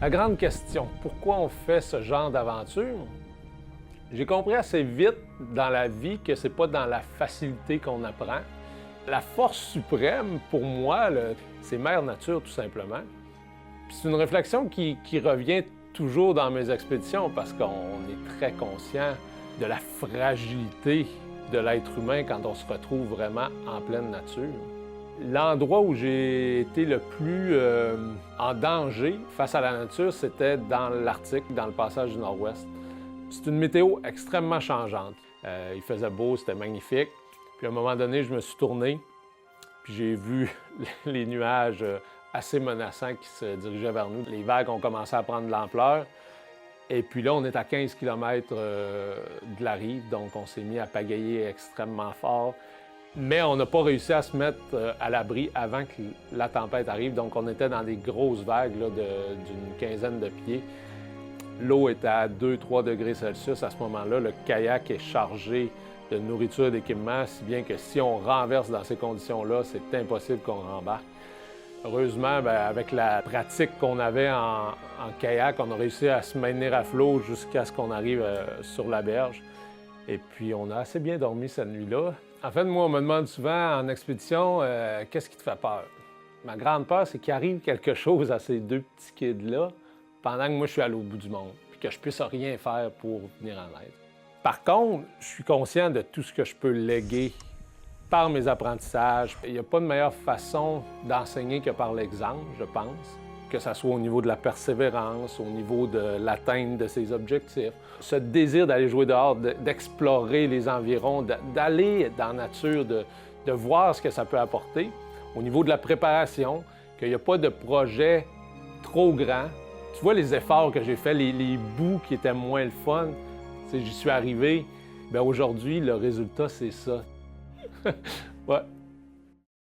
La grande question, pourquoi on fait ce genre d'aventure? J'ai compris assez vite dans la vie que c'est pas dans la facilité qu'on apprend. La force suprême, pour moi, c'est Mère Nature, tout simplement. Puis c'est une réflexion qui revient toujours dans mes expéditions parce qu'on est très conscient de la fragilité de l'être humain quand on se retrouve vraiment en pleine nature. L'endroit où j'ai été le plus en danger face à la nature, c'était dans l'Arctique, dans le passage du Nord-Ouest. C'est une météo extrêmement changeante. Il faisait beau, c'était magnifique. Puis à un moment donné, je me suis tourné, puis j'ai vu les nuages assez menaçants qui se dirigeaient vers nous. Les vagues ont commencé à prendre de l'ampleur. Et puis là, on est à 15 km de la rive, donc on s'est mis à pagayer extrêmement fort. Mais on n'a pas réussi à se mettre à l'abri avant que la tempête arrive. Donc, on était dans des grosses vagues d'une quinzaine de pieds. L'eau était à 2-3 degrés Celsius à ce moment-là. Le kayak est chargé de nourriture et d'équipement, si bien que si on renverse dans ces conditions-là, c'est impossible qu'on rembarque. Heureusement, avec la pratique qu'on avait en kayak, on a réussi à se maintenir à flot jusqu'à ce qu'on arrive sur la berge. Et puis, on a assez bien dormi cette nuit-là. En fait, moi, on me demande souvent en expédition, qu'est-ce qui te fait peur? Ma grande peur, c'est qu'il arrive quelque chose à ces deux petits kids-là pendant que moi, je suis à l'autre bout du monde, puis que je puisse rien faire pour venir en aide. Par contre, je suis conscient de tout ce que je peux léguer par mes apprentissages. Il n'y a pas de meilleure façon d'enseigner que par l'exemple, je pense. Que ce soit au niveau de la persévérance, au niveau de l'atteinte de ses objectifs. Ce désir d'aller jouer dehors, d'explorer les environs, d'aller dans la nature, de voir ce que ça peut apporter. Au niveau de la préparation, qu'il n'y a pas de projet trop grand. Tu vois les efforts que j'ai faits, les bouts qui étaient moins le fun, j'y suis arrivé. Bien, aujourd'hui, le résultat, c'est ça. Ouais.